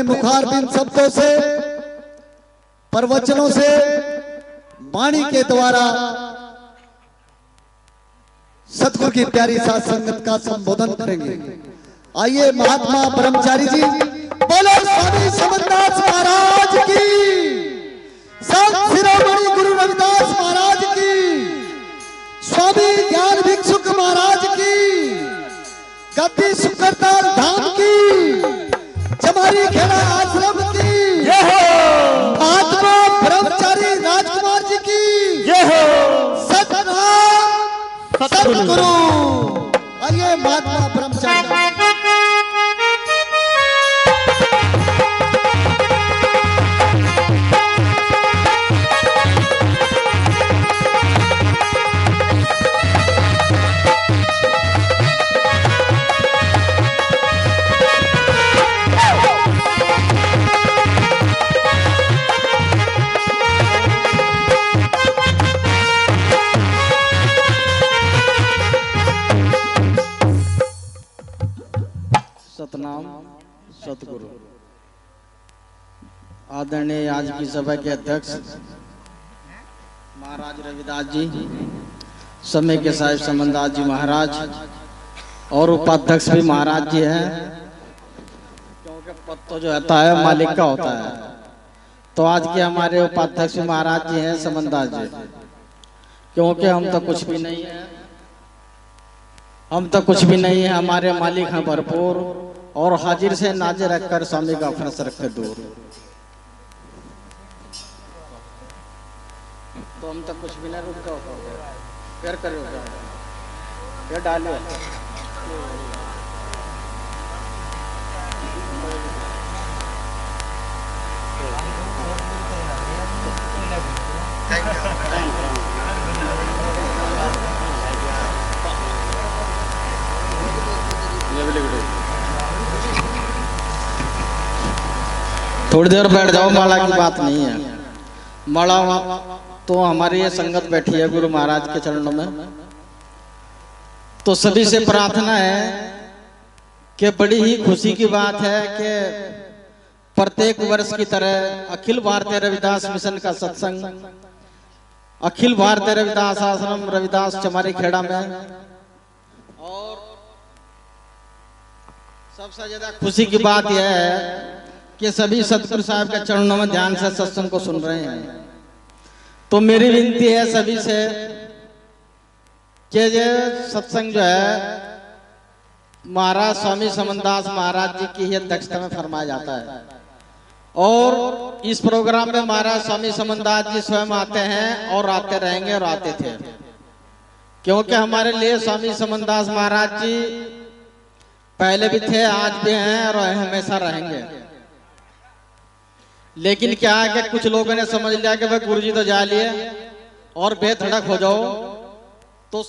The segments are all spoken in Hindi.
मुखारबिन शब्दों से, प्रवचनों से, वाणी के द्वारा सतगुरु की प्यारी साथ संगत का संबोधन करेंगे। आइए महात्मा ब्रह्मचारी जी, बोलो स्वामी समनदास महाराज की, संत शिरोमणि गुरु रविदास महाराज की, स्वामी ज्ञान भिक्षुक महाराज की, गद्दी सुकरताल धाम की, चमारी खेड़ा आश्रम की, महात्मा ब्रह्मचारी राजकुमार जी की, सतनाम सतगुरु। आइए महात्मा ब्रह्मचारी। सतनाम सतगुरु। आदरणीय आज की सभा के अध्यक्ष महाराज रविदास जी, समय के साहिब समनदास जी महाराज और उपाध्यक्ष भी महाराज जी हैं, क्योंकि पद तो जो होता है मालिक का होता है। तो आज के हमारे उपाध्यक्ष भी महाराज जी हैं समनदास जी, क्योंकि हम तो कुछ भी नहीं है, हमारे मालिक हैं भरपूर और हाजिर से नाजिर रखकर स्वामी का फरस रखे दूर। तो हम तक कुछ भी नहीं, रुक जाओ, फिर करो, फिर डालो। थोड़ी देर बैठ जाओ, माला की बात नहीं है। माला तो हमारी ये संगत बैठी है गुरु महाराज के चरणों में। तो सभी से प्रार्थना है कि बड़ी ही खुशी की बात है कि प्रत्येक वर्ष की तरह अखिल भारतीय रविदास मिशन का सत्संग अखिल भारतीय रविदास आश्रम रविदास चमारी खेड़ा में, और सबसे ज्यादा खुशी की बात यह है कि सभी सतगुरु साहब के चरणों में ध्यान से सत्संग को सुन रहे हैं। तो मेरी विनती है सभी से कि ये सत्संग जो है महाराज स्वामी समनदास महाराज जी की ही अध्यक्षता में फरमाया जाता है, और इस प्रोग्राम में महाराज स्वामी समनदास जी स्वयं आते हैं और आते रहेंगे और आते थे, क्योंकि हमारे लिए स्वामी समनदास महाराज जी पहले भी थे, आज भी हैं और हमेशा रहेंगे। लेकिन क्या है कि कुछ लोगों ने समझ लिया कि भाई गुरुजी तो जा लिए और बेधड़क हो जाओ, तो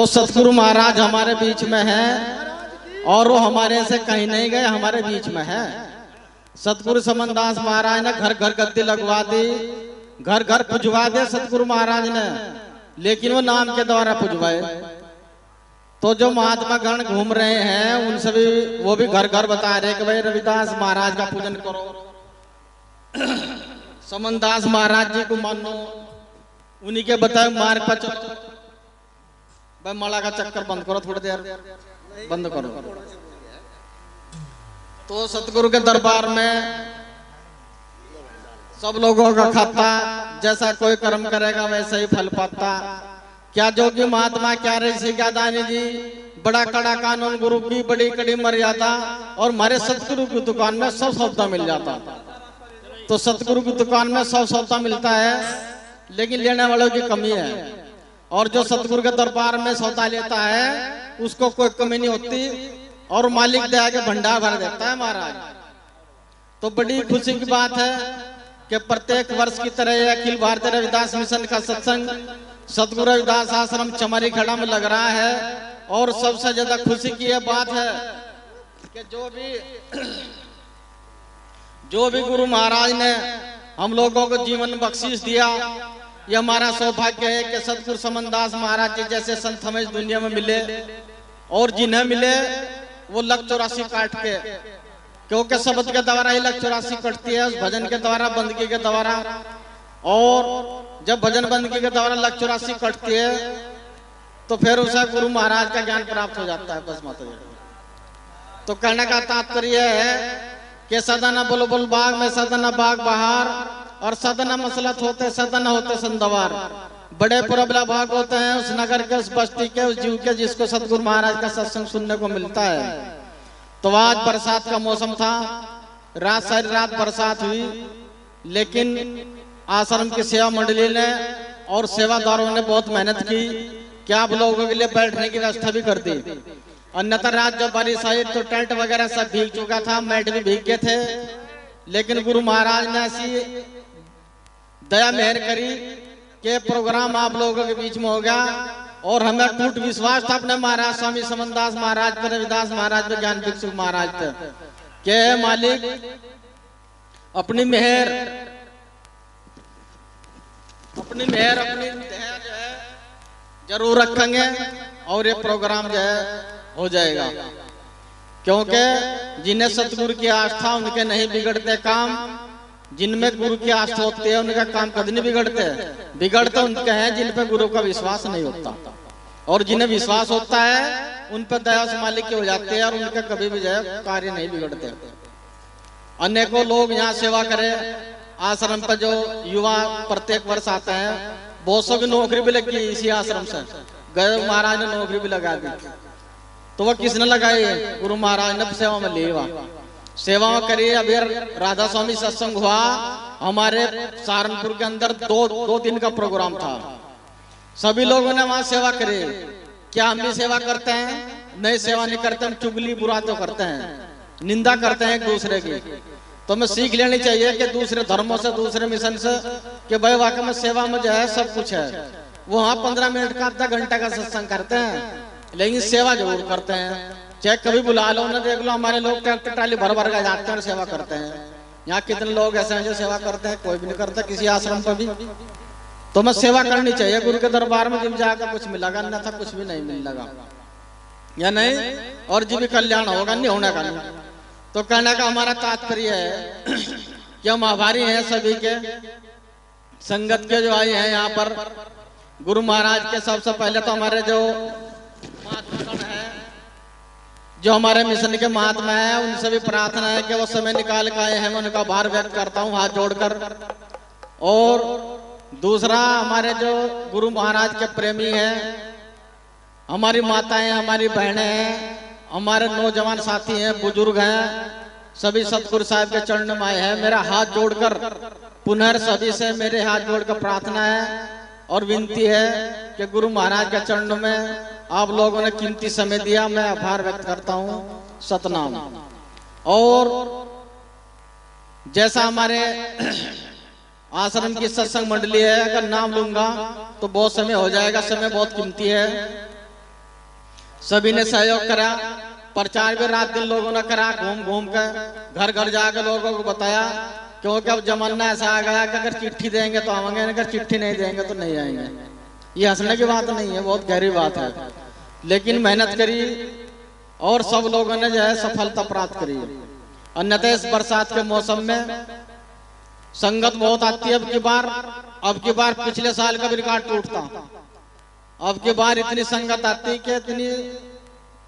सतगुरु महाराज हमारे बीच में हैं और वो हमारे से कहीं नहीं गए, हमारे बीच में हैं। सतगुरु समनदास महाराज ने घर घर गद्दी लगवा दी, घर घर पुजवा दे सतगुरु महाराज ने, लेकिन वो नाम के द्वारा पुजवाए। तो जो महात्मा गण घूम रहे हैं उनसे भी वो भी घर घर बता रहे कि भाई रविदास महाराज का पूजन करो, समनदास महाराज जी को मानो, उन्हीं के बताए मार्ग पर चलो। भाई माला का चक्कर बंद करो, थोड़ी देर बंद करो। तो सतगुरु के दरबार में सब लोगों का खाता, जैसा कोई कर्म करेगा वैसे ही फल पाता। क्या जोगी महात्मा क्या ऋषि क्या दानी जी, बड़ा कड़ा कानून गुरु की बड़ी कड़ी मर्यादा, और हमारे सतगुरु की दुकान में सब सौदा मिल जाता। तो सतगुरु की दुकान में सब सौदा मिलता है, लेकिन लेने वालों की कमी है, और जो सतगुरु के दरबार में सौदा लेता है उसको कोई कमी नहीं होती, और मालिक दया के भंडार भर देता है महाराज। तो बड़ी खुशी की बात है कि प्रत्येक वर्ष की तरह अखिल भारतीय रविदास मिशन का सत्संग सतगुरु रविदास आश्रम चमारी खेड़ा में लग रहा है, और सबसे ज्यादा खुशी की यह बात है कि जो भी गुरु महाराज ने हम लोगों को जीवन बख्शीश दिया, ये हमारा सौभाग्य है कि सतगुरु समनदास महाराज जी जैसे संत हमें इस दुनिया में मिले, और जिन्हें मिले वो लख 84 काट के, क्योंकि शब्द के द्वारा ही लख 84 कटती है, उस भजन के द्वारा, बंदगी के द्वारा। और जब भजन बंदगी के द्वारा लख 84 कटती है तो फिर उसे गुरु महाराज का ज्ञान प्राप्त हो जाता है। बस माता जी, तो कहने का तात्पर्य है कि सदन बुलबुल बाग में सदन बाग बहार, और सदन मसलत होते सदन होते संदवार। बड़े पुरबला भाग होते हैं उस नगर के, उस बस्ती के, उस जीव के जिसको सतगुरु महाराज का सत्संग सुनने को मिलता है। तो आज बरसात का मौसम था, रात सारी रात बरसात हुई, लेकिन आश्रम की सेवा मंडली ने और सेवादारों ने बहुत मेहनत की कि आप लोगों के लिए बैठने की व्यवस्था भी कर दी। अन्यथा रात जब बारिश आई तो टेंट वगैरह सब भीग चुका था, मैट भी भीग गए थे, लेकिन गुरु महाराज ने ऐसी दया मेहर करी कि प्रोग्राम आप लोगों के बीच में हो गया। और हमें टूट विश्वास था अपने महाराज स्वामी समनदास महाराज पे, रविदास महाराज पे, ज्ञान भिक्षु महाराज पे, के मालिक अपनी मेहर अपनी दया जो है जरूर रखेंगे और ये प्रोग्राम जो है हो जाएगा। क्योंकि जिन्हें सतगुरु की आस्था उनके नहीं बिगड़ते काम, जिनमें गुरु की आस्था होती है उनका काम कभी नहीं बिगड़ते। बिगड़ते उनके हैं जिन पे गुरु का विश्वास नहीं होता, और जिन्हें विश्वास होता है उन पर दया से मालिक की हो जाते हैं और उनके कभी भी जो है कार्य नहीं बिगड़ते। अनेकों लोग यहाँ सेवा करें, आश्रम पर जो युवा प्रत्येक वर्ष आते हैं, बहुत सौ की नौकरी भी लगी इसी आश्रम से। गए महाराज ने नौकरी भी लगा दी, तो वह किसने लगाई? गुरु महाराज ने सेवा में ली, सेवा में करी। अभी राधा स्वामी सत्संग हुआ हमारे सहारनपुर के अंदर, दो दिन का प्रोग्राम था। सभी लोगों ने वहां सेवा करी। क्या हम भी सेवा करते हैं? नहीं, सेवा नहीं करते, हम चुगली बुरा तो करते हैं, निंदा करते हैं एक दूसरे की। तो हमें सीख लेनी चाहिए कि दूसरे धर्मों से, दूसरे मिशन से, कि भाई वाकई में सेवा में जो है सब कुछ है। वो हाँ 15 मिनट का, आधा घंटा का सत्संग करते हैं, लेकिन सेवा जरूर करते हैं। चाहे कभी बुला लो ना, देख लो हमारे लोग ट्रैक्टर ट्राली भर भर के जाते हैं और सेवा करते हैं। यहाँ कितने लोग ऐसे हैं जो सेवा करते हैं? कोई भी नहीं करता किसी आश्रम पर भी। तो हमें सेवा करनी चाहिए गुरु के दरबार में, जब जाकर कुछ मिलेगा, न था कुछ भी नहीं मिलेगा या नहीं, और जीव कल्याण होगा, नहीं होने का नहीं। तो कहने का हमारा तात्पर्य है कि हम आभारी हैं सभी के, संगत के जो आए हैं यहाँ पर, गुरु महाराज के। सबसे पहले तो हमारे जो महात्मा है, जो हमारे मिशन के महात्मा है, उनसे भी प्रार्थना है कि वो समय निकाल के आए हैं, मैं उनका आभार व्यक्त करता हूँ हाथ जोड़कर। और दूसरा, हमारे जो गुरु महाराज के प्रेमी हैं, हमारी माताएं, हमारी बहनें हैं, हमारे नौजवान साथी हैं, बुजुर्ग हैं, सभी सतगुरु साहब के चरण में आए हैं। मेरा हाथ जोड़कर पुनः सभी से मेरे हाथ जोड़कर प्रार्थना है और विनती है कि गुरु महाराज के चरणों में आप लोगों ने कीमती समय दिया, मैं आभार व्यक्त करता हूँ। सतनाम। और जैसा हमारे आश्रम की सत्संग मंडली है, अगर नाम लूंगा तो बहुत समय हो जाएगा, समय बहुत कीमती है। सभी ने सहयोग करा, प्रचार भी रात दिन लोगों ने करा, घूम घूम कर घर घर जाकर लोगों को बताया। क्योंकि अब जमाना ऐसा आ गया कि अगर चिट्ठी देंगे तो आएंगे, अगर चिट्ठी नहीं देंगे तो नहीं आएंगे। ये हंसने की बात नहीं है, बहुत गहरी बात है। लेकिन मेहनत करी और सब लोगों ने जो है सफलता प्राप्त करी। अन्यथा इस बरसात के मौसम में संगत बहुत आती है। अब की बार पिछले साल का भी रिकॉर्ड टूटता। अब की बार इतनी संगत आती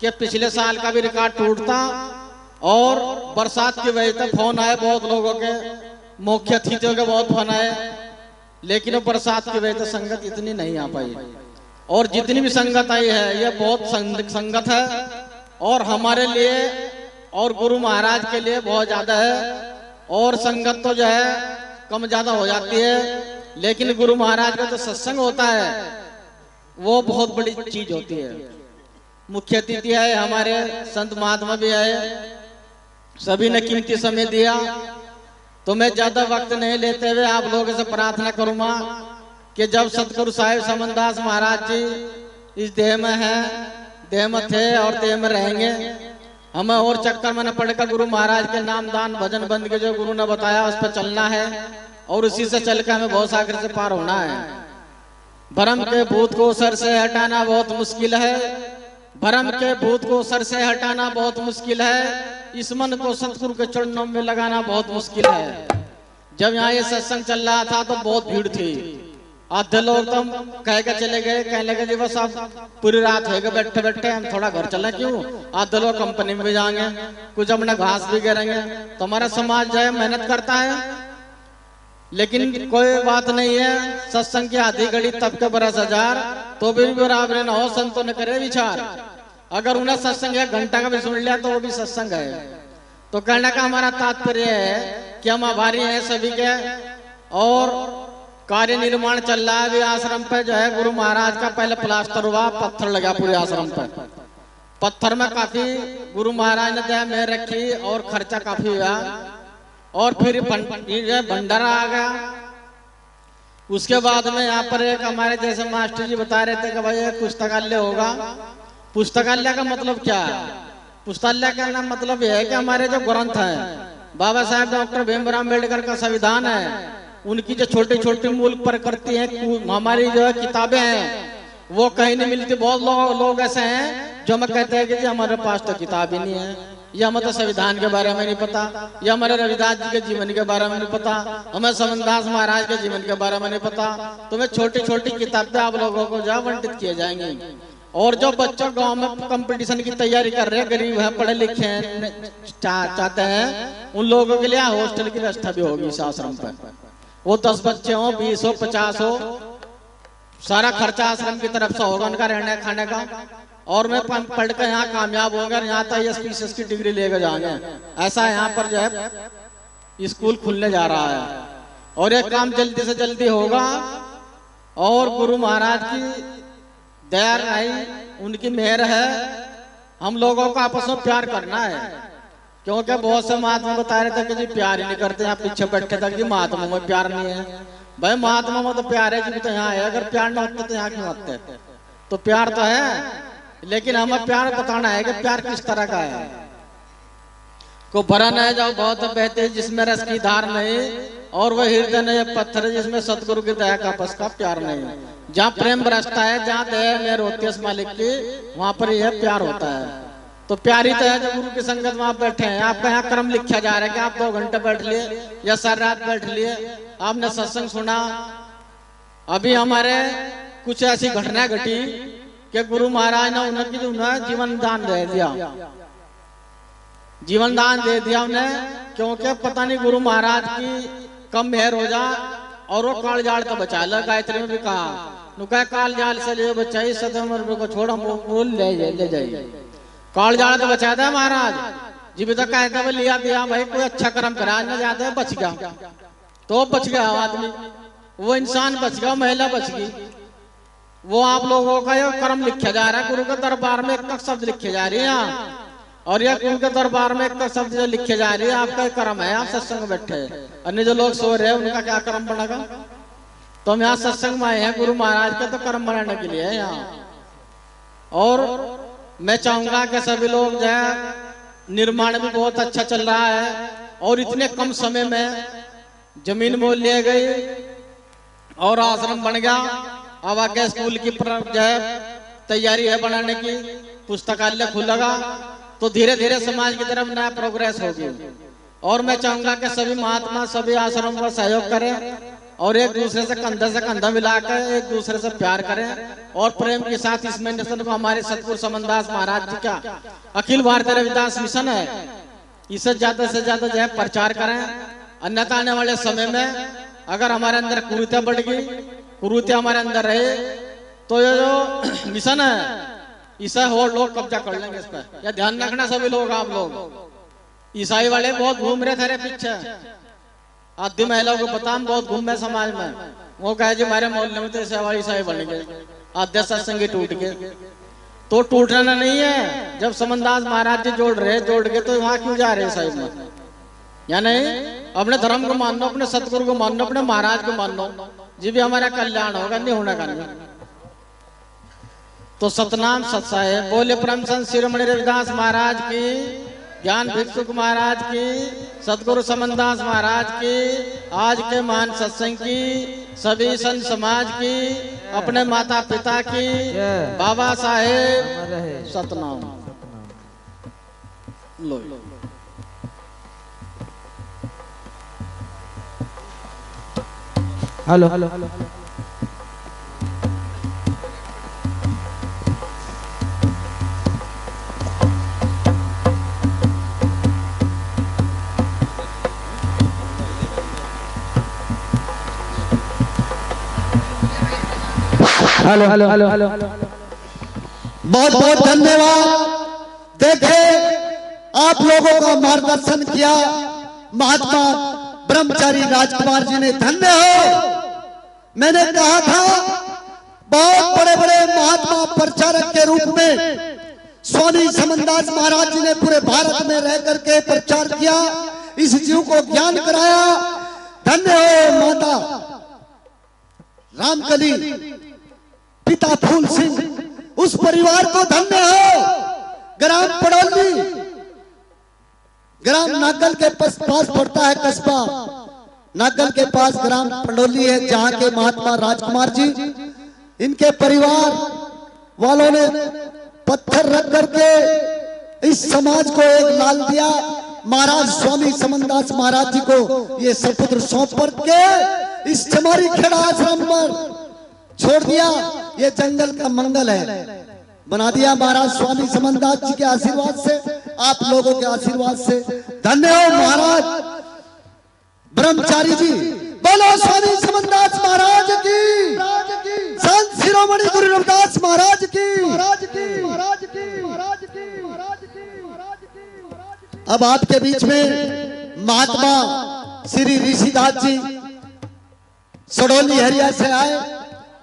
कि पिछले साल का भी रिकॉर्ड टूटता। और बरसात की वजह से फोन आए बहुत लोगों के, मुख्य अतिथियों के बहुत फोन आए, लेकिन वो बरसात की वजह से संगत इतनी नहीं आ पाई। और जितनी भी संगत आई है ये बहुत संगत है, और हमारे लिए और गुरु महाराज के लिए बहुत ज्यादा है। और संगत तो जो है कम ज्यादा हो जाती है, लेकिन गुरु महाराज का जो सत्संग होता है वो बहुत बड़ी चीज होती है। मुख्य अतिथि आए, हमारे संत महात्मा भी आए, सभी ने कीमती समय दिया। तो मैं ज्यादा वक्त नहीं लेते हुए आप लोगों से प्रार्थना करूंगा कि जब सतगुरु साहिब समनदास महाराज जी इस देह में है, देह में थे और देह में रहेंगे, हमें और चक्कर में न पड़कर गुरु महाराज के नाम दान भजन बंद के जो गुरु ने बताया उस पर चलना है, और उसी से चल कर हमें बहुत सागर से पार होना है। भरम के भूत को सर से हटाना बहुत मुश्किल है, भरम के भूत को सर से हटाना बहुत मुश्किल है, इस मन को सतगुरु के चरणों में लगाना बहुत मुश्किल है। जब यहाँ ये सत्संग चल रहा था तो बहुत भीड़ थी, आधे लोग तो कह के चले गए, कहने लगे जी बस आप पूरी रात हो गए बैठे बैठे, हम थोड़ा घर चले क्यों। आधे लोग कंपनी में भी जाएंगे, कुछ अपने घास भी गिरेंगे। तो हमारा समाज जो है मेहनत करता है, लेकिन कोई बात नहीं है, सत्संग की आधी घड़ी तब के बरस हजार, तो भी बराबर न हो, संतों ने करे विचार। अगर उन्हें सत्संग 1 घंटा का भी सुन लिया तो वो भी सत्संग है। तो कहने का हमारा तात्पर्य है कि हम आभारी हैं सभी के, और कार्य निर्माण चल रहा है। अभी आश्रम पे जो है गुरु महाराज का पहले प्लास्टर हुआ, पत्थर लगा पूरे आश्रम पे, पत्थर में काफी गुरु महाराज ने दया मेहर रखी और खर्चा काफी हुआ। और फिर भंडारा आ गया। उसके बाद में यहाँ पर एक हमारे जैसे मास्टर जी बता रहे थे कि भाई एक पुस्तकालय होगा। पुस्तकालय का मतलब क्या है? पुस्तकालय का मतलब यह है कि हमारे जो ग्रंथ हैं, बाबा साहेब डॉक्टर भीमराव अम्बेडकर का संविधान है, उनकी जो छोटी छोटी मूल प्रकृति है, हमारी जो है किताबें हैं, वो कहीं नहीं मिलती। बहुत लोग ऐसे हैं जो हमें कहते हैं कि जी हमारे पास तो किताब ही नहीं है, या हमें तो संविधान के बारे में नहीं पता, या हमारे रविदास जी के जीवन के बारे में नहीं पता, हमें समनदास महाराज के जीवन के बारे में नहीं पता। तो मैं छोटी छोटी किताबें आप लोगों को जो आवंटित किए जाएंगे। और जो बच्चों गांव में कंपटीशन की तैयारी कर रहे हैं, गरीब है, पढ़े लिखे हैं, चाहते हैं, उन लोगों के लिए हॉस्टल की व्यवस्था भी होगी इस आश्रम पर। वो 10 बच्चे हो, 20 हो, 50 हो, सारा खर्चा आश्रम की तरफ से होगा उनका रहने खाने का। और मैं पढ़ कर यहाँ कामयाब होगा, यहाँ तक ISPCS की डिग्री लेकर जाएंगे। ऐसा यहाँ पर जो है स्कूल खुलने जा रहा है, और ये काम जल्दी से जल्दी होगा। और गुरु महाराज की दया रही, उनकी मेहर है। हम लोगों को आपस में प्यार करना है, क्योंकि बहुत से महात्मा बता रहे थे कि जी प्यार ही नहीं करते, यहाँ पीछे बैठे तक जी महात्मा में प्यार नहीं है। भाई महात्मा में तो प्यार है जी, तो यहाँ है। अगर प्यार न होता तो यहाँ क्यों आते? तो प्यार तो है, लेकिन हमें प्यार बताना है कि प्यार किस तरह का है। को भरा न जाओ बहुत बहते जिसमें रस की धार नहीं, और वह हृदय न पत्थर जिसमें सतगुरु की दया का आपस का प्यार नहीं। जहाँ प्रेम बरसता है, जहाँ दया मेहर होती है उस मालिक की, वहां पर यह प्यार होता है। तो प्यार ही तो है जो गुरु की संगत में आप बैठे हैं। आपका यहाँ कर्म लिखा जा रहा है कि आप 2 घंटे बैठ लिए या सारी रात बैठ लिए, आपने सत्संग सुना। अभी हमारे कुछ ऐसी घटना घटी कि गुरु महाराज ने उन्हें जीवन दान दे दिया, जीवन दान दे दिया उन्हें, क्योंकि पता नहीं गुरु महाराज की कम मेहर हो जा, और वो काल जाल तो बचा ला। गायत्री में भी कहा, नुका काल जाल से ले बचाई, सदमर को छोड़ हम ले जाइए। काल जाल तो बचा दे महाराज जी भी, तो कहते हुए लिया दिया भाई, कोई अच्छा कर्म करा न जाता बच गया, तो बच गया आदमी, वो इंसान बच गया, महिला बच गई। वो आप लोगों का ये कर्म लिखा जा रहा है। गुरु के दरबार में एक शब्द लिखे जा रही है, और यह गुरु के दरबार में एक शब्द जो लिखे जा रही है, आपका कर्म है। आप सत्संग में बैठे, अन्य जो लोग सो रहे हैं उनका क्या कर्म बनेगा? तो हम यहाँ सत्संग में आए हैं गुरु महाराज के तो कर्म बनाने के लिए है यहाँ। और मैं चाहूंगा कि सभी लोग जो है, निर्माण भी बहुत अच्छा चल रहा है, और इतने कम समय में जमीन मोल लिए गई और आश्रम बन गया। अब आगे स्कूल की जो है तैयारी है बनाने की, पुस्तकालय खुलेगा, तो धीरे धीरे समाज की तरफ नया प्रोग्रेस होगी। और मैं चाहूंगा कि सभी महात्मा सभी आश्रम का सहयोग करें, और एक दूसरे से कंधा मिलाकर एक दूसरे से प्यार करें, और प्रेम के साथ इस मिशन को हमारे सतगुरु समनदास महाराज जी का अखिल भारतीय रविदास मिशन है, इसे ज्यादा से ज्यादा जो है प्रचार करें। अन्यथा आने वाले समय में अगर हमारे अंदर कुरीतियां बढ़ गई, कुरीतियां हमारे अंदर रहे, तो ये जो मिशन है इसे और लोग कब्जा कर लेंगे इस पर। या ध्यान रखना सभी लोग, आप लोग ईसाई वाले बहुत घूम रहे थे पीछे, आधी महिलाओं को पता, हम बहुत घूमे समाज में। वो कहे जी हमारे मोहल्ले में तो ईसाई बन गए, आधे सत्संगी टूट गए। तो टूटना नहीं है, जब समनदास महाराज जी जोड़ के, तो वहां क्यों जा रहे ईसाई में? या नहीं, अपने धर्म को मानो, अपने सतगुरु को मानो, अपने महाराज को मानो, जी भी हमारा कल्याण होगा, नहीं होना का नहीं। तो सतनाम सत्साहे बोले परम संत शिरोमणि रविदास महाराज की, ज्ञान भिक्षुक महाराज की, सतगुरु समनदास महाराज की, आज के महान सत्संग की, सभी संत समाज की, अपने माता पिता की, बाबा साहेब सतनाम। लो hello hello hello hello hello hello बहुत बहुत धन्यवाद। देखे आप लोगों का मार्गदर्शन किया महात्मा ब्रह्मचारी राजकुमार जी ने, धन्य हो। मैंने कहा था बहुत बड़े बड़े महात्मा प्रचारक के रूप में स्वामी समनदास महाराज जी ने पूरे भारत में रह करके प्रचार किया, इस जीव को ज्ञान कराया। धन्य हो माता रामकली, पिता फूल सिंह, उस परिवार को धन्य हो। ग्राम पड़ौली, ग्राम नागल के पास पड़ता है कस्बा, नागल के पास ग्राम पंडोली है, जहां के महात्मा राजकुमार जी, इनके परिवार वालों ने पत्थर रख करके इस समाज को एक लाल दिया। महाराज स्वामी समनदास महाराज जी को ये सपुत्र सौंप करके इस चमारी खेड़ा आश्रम पर छोड़ दिया। ये जंगल का मंगल है, बना दिया महाराज स्वामी समनदास जी के आशीर्वाद से, आप लोगों के आशीर्वाद से। धन्य हो महाराज ब्रह्मचारी जी। बोलो स्वामी समनदास महाराज की, संत शिरोमणि गुरु रविदास महाराज की। अब आपके बीच में महात्मा श्री ऋषिदास जी सड़ोली हरिया से आए,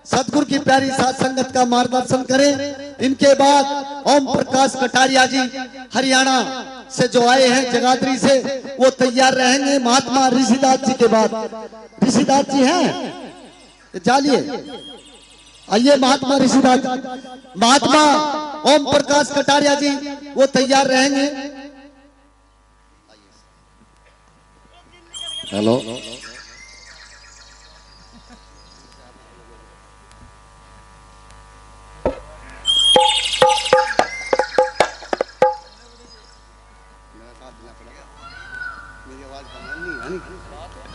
सतगुरु की प्यारी साथ संगत का मार्गदर्शन करें। इनके बाद ओम प्रकाश कटारिया जी हरियाणा से जो आए हैं जगाधरी से, वो तैयार रहेंगे महात्मा ऋषिदास जी के बाद। ऋषिदास जी हैं, जालिए आइए महात्मा ऋषिदास, महात्मा ओम प्रकाश कटारिया जी वो तैयार रहेंगे। Hello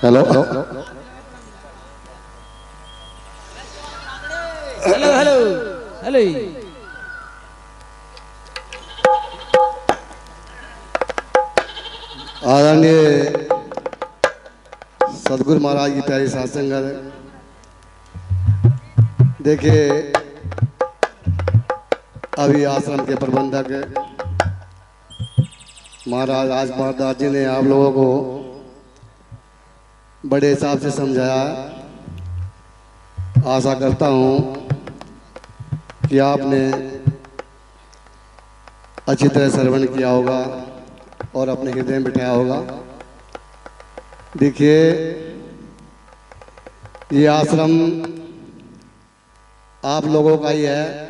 hello hello hello hello आदरणीय सदगुरु महाराज की प्यारी साथ संगत, देखिए अभी आश्रम के प्रबंधक महाराज राजकुमार दास जी ने आप लोगों को बड़े हिसाब से समझाया। आशा करता हूँ कि आपने अच्छी तरह श्रवण किया होगा और अपने हृदय में बिठाया होगा। देखिए ये आश्रम आप लोगों का ही है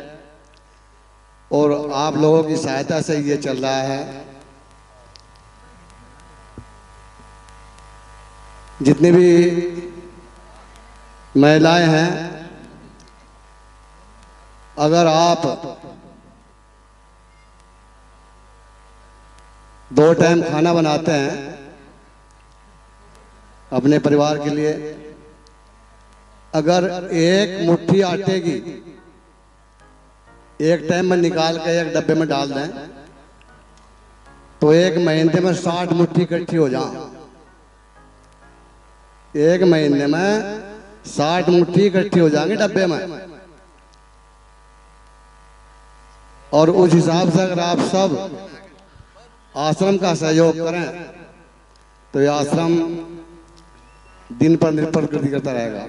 और आप लोगों की सहायता से ये चल रहा है। जितनी भी महिलाएं हैं, अगर आप 2 टाइम खाना बनाते हैं अपने परिवार के लिए, अगर एक मुट्ठी आटे की एक टाइम में निकाल के एक डब्बे में डाल दें तो एक महीने में 60 मुट्ठी इकट्ठी हो जाए। एक महीने में 60 मुट्ठी इकट्ठी हो जाएंगे डब्बे में। और उस हिसाब से अगर आप सब आश्रम का सहयोग करें तो ये आश्रम दिन पर निर्भर करता रहेगा।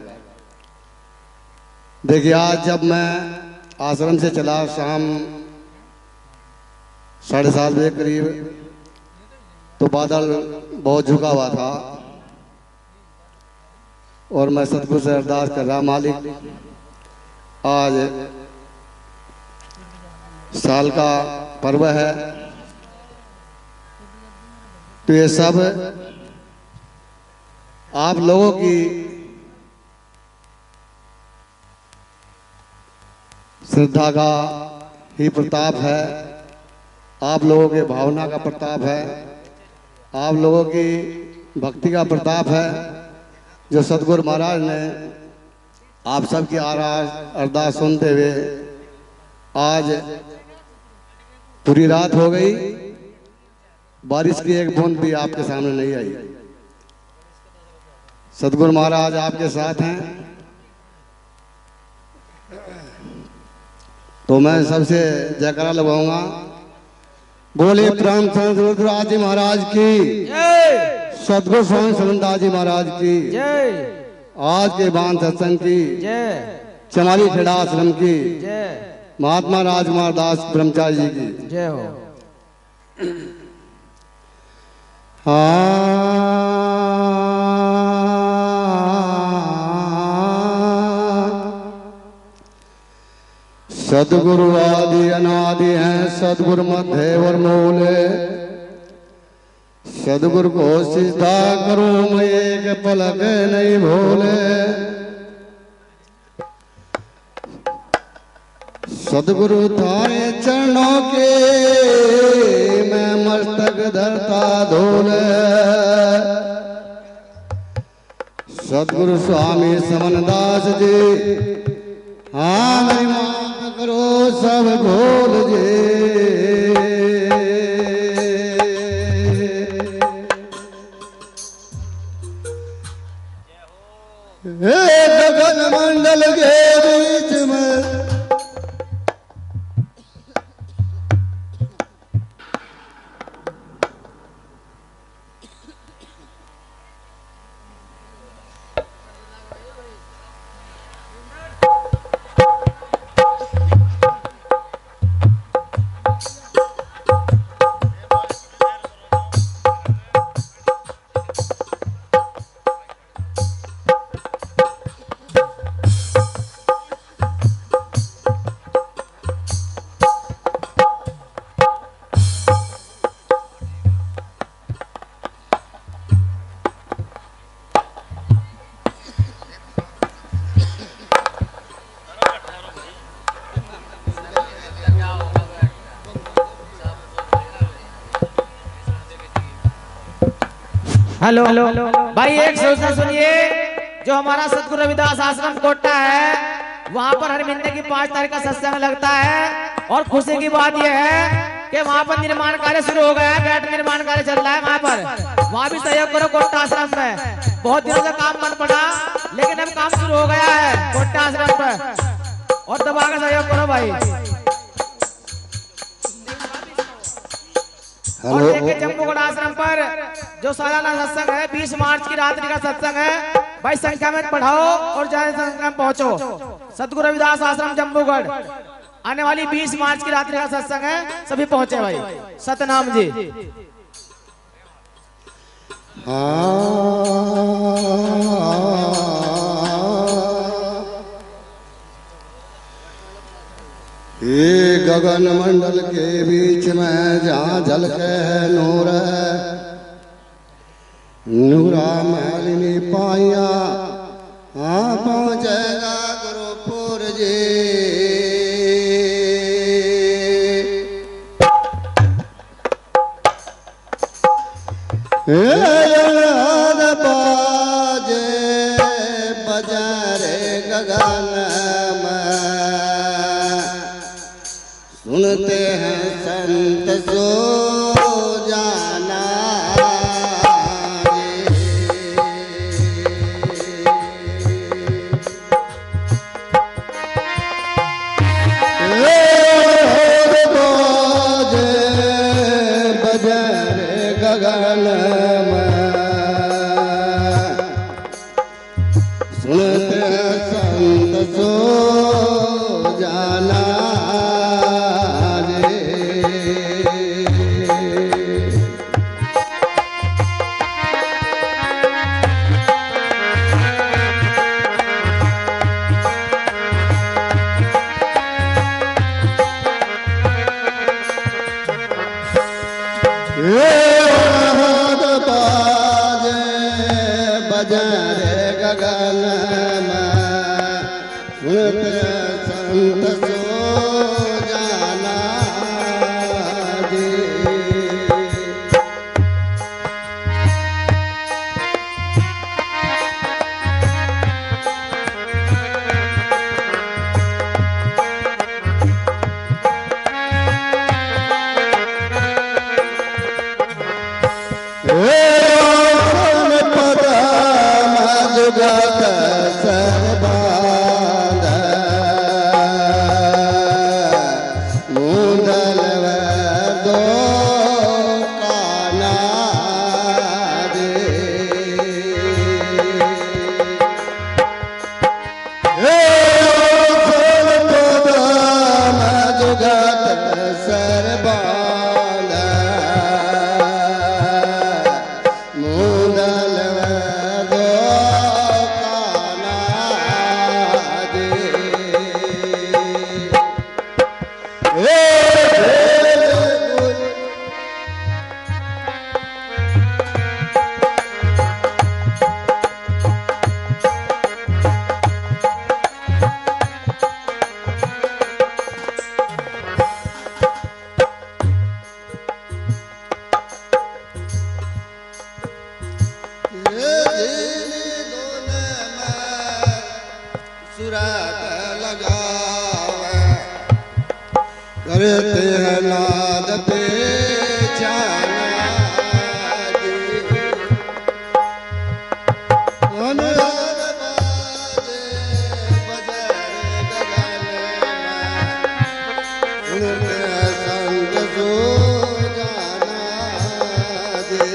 देखिए आज जब मैं आश्रम से चला शाम 7:30 बजे करीब, तो बादल बहुत झुका हुआ था और मैं सतगुरु से अरदास कर रहा, मालिक आज साल का पर्व है तो ये सब आप लोगों की श्रद्धा का ही प्रताप है, आप लोगों के भावना का प्रताप है, आप लोगों की भक्ति का प्रताप है, जो सतगुरु महाराज ने आप सबकी अरदास सुनते हुए आज पूरी रात हो गई, बारिश की एक बूंद भी आपके सामने नहीं आई। सतगुरु महाराज आपके साथ हैं। तो मैं सबसे जयकारा लगाऊंगा, बोले प्राण सतगुरु जी महाराज की, सतगुरु स्वामी समनदास जी महाराज की, आज के बान सत्संग की, चमारी खेड़ा आश्रम की, महात्मा राजकुमार दास ब्रह्मचारी जी की जय हो। सतगुरु आदि अनादि हैं, सतगुरु मध्य और मूल, सतगुरु को सिद्धा करूं मैं एक पलक नहीं भूले। सतगुरु थारे चरणों के मैं मस्तक धरता धूले। सतगुरु स्वामी समनदास जी, हाँ मेरी माफ करो सब भूल जे। गगन मंडल के बीच में हेलो भाई, एक सूचना सुनिए। जो हमारा सतगुरु रविदास आश्रम कोटा है, वहाँ पर हर महीने की 5 तारीख का सत्संग लगता है। और खुशी की बात यह है कि वहाँ पर निर्माण कार्य शुरू हो गया है, गेट निर्माण कार्य चल रहा है वहाँ पर। वहाँ भी सहयोग करो कोटा आश्रम में। बहुत दिनों से काम बंद पड़ा, लेकिन अब काम शुरू हो गया है कोटा आश्रम पर, और दबा कर सहयोग करो भाई। और देखिए जम्मूगढ़ आश्रम पर जो सालाना सत्संग है 20 मार्च की रात्रि का सत्संग है भाई, संख्या में बढ़ाओ और ज्यादा संख्या में पहुंचो। सतगुरु रविदास आश्रम जम्मूगढ़ आने वाली 20 मार्च की रात्रि का सत्संग है, सभी पहुंचे भाई। सतनाम जी। ये गगन मंडल के बीच में जहाँ झलके है नूर, नूरा मैलिनी पाइया, हाँ पहुँचेगा गुरुपुर जी। बाजे बजारे गगन सुनते हैं संत सो जाना बजरे गगन सुनते हैं संत सो जाना। बजरे गगन में संत सो जुगत सरबाद मुंदल दो काना दे जुगत सरबाद मुंदल दो काना दे सुरत लगावे करते हैं नाद पे जाना दे अनुराग बाजे बजे गगन में उनके संग सो जाना दे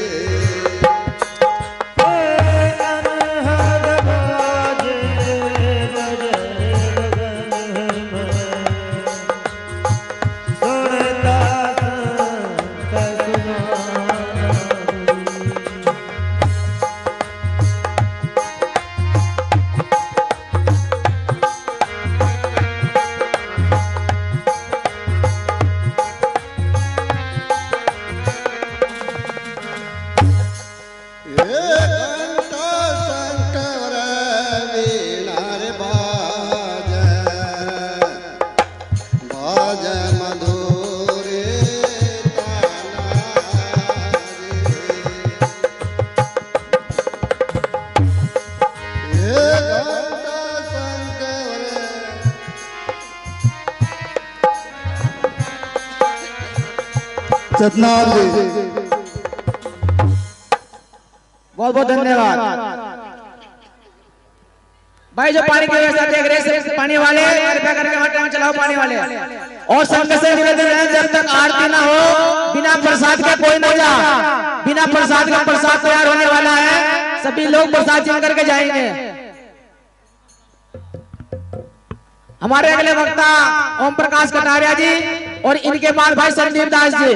सतनाम जी बहुत बहुत धन्यवाद भाई। जो पानी की व्यवस्था देख रहे हैं पानी वाले कृपया करके वहाँ टाइम चलाओ पानी वाले। और संघ से निवेदन है जब तक आरती ना हो बिना प्रसाद का कोई ना जा। बिना प्रसाद का प्रसाद तैयार होने वाला है, सभी लोग प्रसाद चल करके जाएंगे। हमारे अगले वक्ता ओम प्रकाश कटारिया जी और इनके बाद भाई संदीप दास जी।